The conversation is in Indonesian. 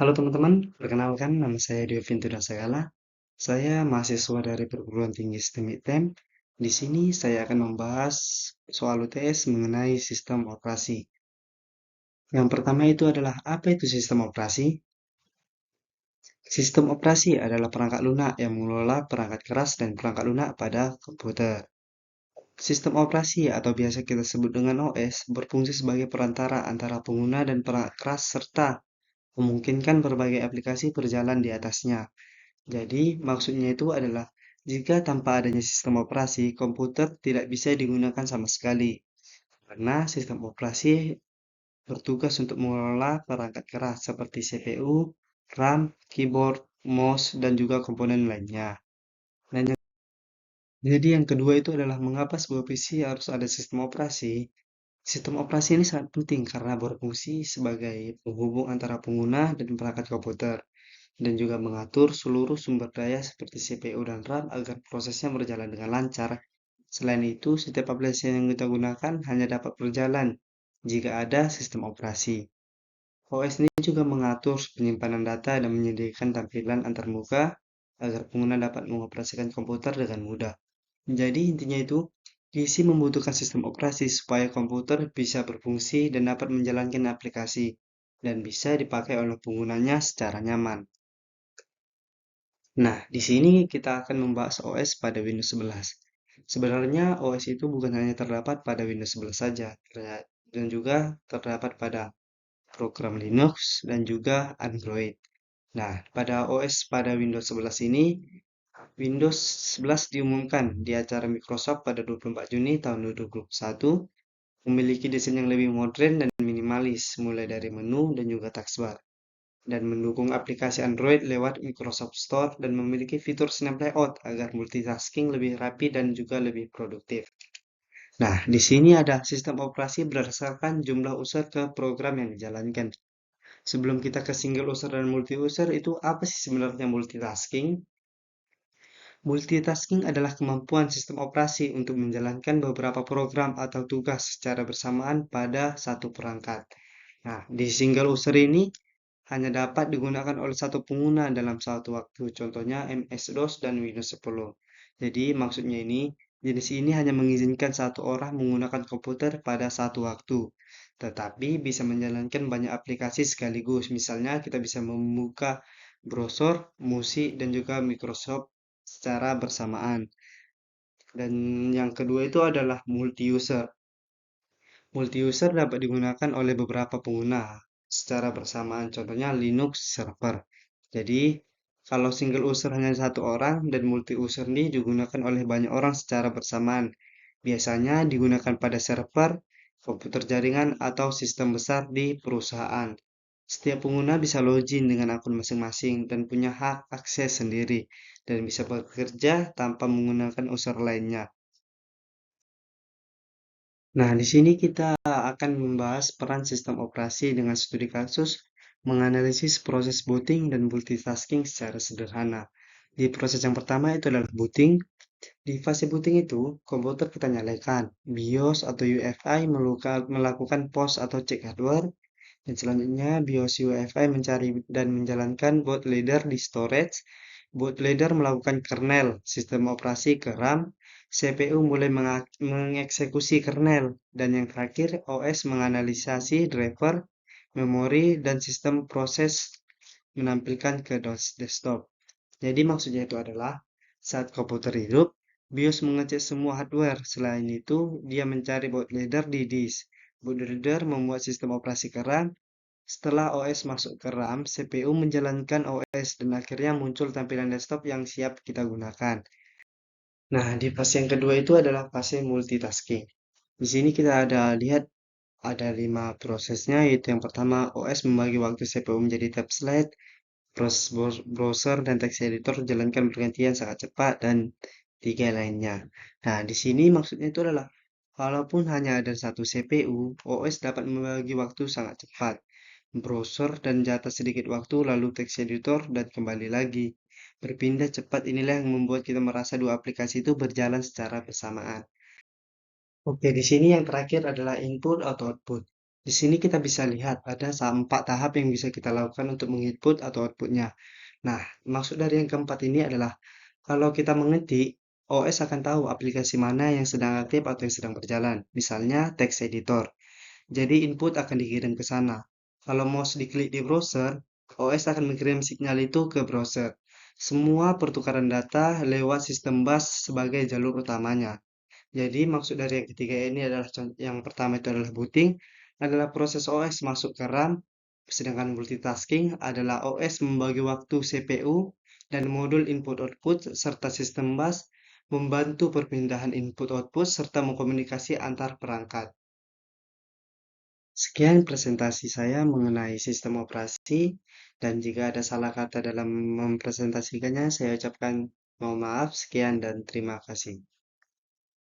Halo teman-teman, perkenalkan nama saya Devin Tudasegala. Saya mahasiswa dari perguruan tinggi STEM ITEM. Di sini saya akan membahas soal UTS mengenai sistem operasi. Yang pertama itu adalah apa itu sistem operasi? Sistem operasi adalah perangkat lunak yang mengelola perangkat keras dan perangkat lunak pada komputer. Sistem operasi atau biasa kita sebut dengan OS berfungsi sebagai perantara antara pengguna dan perangkat keras serta memungkinkan berbagai aplikasi berjalan di atasnya. Jadi, maksudnya itu adalah jika tanpa adanya sistem operasi, komputer tidak bisa digunakan sama sekali. Karena sistem operasi bertugas untuk mengelola perangkat keras seperti CPU, RAM, keyboard, mouse, dan juga komponen lainnya. Dan yang kedua itu adalah mengapa sebuah PC harus ada sistem operasi. Sistem operasi ini sangat penting karena berfungsi sebagai penghubung antara pengguna dan perangkat komputer, dan juga mengatur seluruh sumber daya seperti CPU dan RAM agar prosesnya berjalan dengan lancar. Selain itu, setiap aplikasi yang kita gunakan hanya dapat berjalan jika ada sistem operasi. OS ini juga mengatur penyimpanan data dan menyediakan tampilan antarmuka agar pengguna dapat mengoperasikan komputer dengan mudah. Jadi intinya itu, PC membutuhkan sistem operasi supaya komputer bisa berfungsi dan dapat menjalankan aplikasi dan bisa dipakai oleh penggunanya secara nyaman. Nah, di sini kita akan membahas OS pada Windows 11. Sebenarnya OS itu bukan hanya terdapat pada Windows 11 saja, dan juga terdapat pada program Linux dan juga Android. Nah, pada OS pada Windows 11 ini, Windows 11 diumumkan di acara Microsoft pada 24 Juni tahun 2021, memiliki desain yang lebih modern dan minimalis, mulai dari menu dan juga taskbar, dan mendukung aplikasi Android lewat Microsoft Store dan memiliki fitur Snap Layout agar multitasking lebih rapi dan juga lebih produktif. Nah, di sini ada sistem operasi berdasarkan jumlah user ke program yang dijalankan. Sebelum kita ke single user dan multi user, itu apa sih sebenarnya multitasking? Multitasking adalah kemampuan sistem operasi untuk menjalankan beberapa program atau tugas secara bersamaan pada satu perangkat. Nah, di single user ini hanya dapat digunakan oleh satu pengguna dalam satu waktu, contohnya MS-DOS dan Windows 10. Jadi, maksudnya ini, jenis ini hanya mengizinkan satu orang menggunakan komputer pada satu waktu, tetapi bisa menjalankan banyak aplikasi sekaligus. Misalnya, kita bisa membuka browser, musik, dan juga Microsoft secara bersamaan. Dan yang kedua itu adalah multi-user. Multi-user dapat digunakan oleh beberapa pengguna secara bersamaan, contohnya Linux server. Jadi, kalau single user hanya satu orang dan multi-user ini digunakan oleh banyak orang secara bersamaan. Biasanya digunakan pada server, komputer jaringan, atau sistem besar di perusahaan. Setiap pengguna bisa login dengan akun masing-masing dan punya hak akses sendiri, dan bisa bekerja tanpa menggunakan user lainnya. Nah, di sini kita akan membahas peran sistem operasi dengan studi kasus, menganalisis proses booting dan multitasking secara sederhana. Di proses yang pertama itu adalah booting. Di fase booting itu, komputer kita nyalakan, BIOS atau UEFI melakukan pause atau cek hardware, dan selanjutnya BIOS UEFI mencari dan menjalankan bootloader di storage. Bootloader melakukan kernel sistem operasi ke RAM, CPU mulai mengeksekusi kernel, dan yang terakhir OS menganalisasi driver, memori, dan sistem proses menampilkan ke desktop. Jadi maksudnya itu adalah saat komputer hidup, BIOS mengecek semua hardware. Selain itu, dia mencari bootloader di disk. Bootloader membuat sistem operasi ke RAM. Setelah OS masuk ke RAM, CPU menjalankan OS dan akhirnya muncul tampilan desktop yang siap kita gunakan. Nah, di fase yang kedua itu adalah fase multitasking. Di sini kita ada lihat ada 5 prosesnya, yaitu yang pertama OS membagi waktu CPU menjadi tab slide, proses browser dan text editor jalankan bergantian sangat cepat, dan tiga lainnya. Nah, di sini maksudnya itu adalah walaupun hanya ada satu CPU, OS dapat membagi waktu sangat cepat. Browser dan jatah sedikit waktu, lalu text editor dan kembali lagi. Berpindah cepat inilah yang membuat kita merasa dua aplikasi itu berjalan secara bersamaan. Oke, di sini yang terakhir adalah input atau output. Di sini kita bisa lihat ada 4 tahap yang bisa kita lakukan untuk menginput atau outputnya. Nah, maksud dari yang keempat ini adalah kalau kita mengetik, OS akan tahu aplikasi mana yang sedang aktif atau yang sedang berjalan. Misalnya text editor. Jadi input akan dikirim ke sana. Kalau mouse diklik di browser, OS akan mengirim sinyal itu ke browser. Semua pertukaran data lewat sistem bus sebagai jalur utamanya. Jadi maksud dari yang ketiga ini adalah yang pertama itu adalah booting, adalah proses OS masuk ke RAM, sedangkan multitasking adalah OS membagi waktu CPU dan modul input-output serta sistem bus membantu perpindahan input-output serta mengkomunikasi antar perangkat. Sekian presentasi saya mengenai sistem operasi, dan jika ada salah kata dalam mempresentasikannya, saya ucapkan mohon maaf. Sekian dan terima kasih.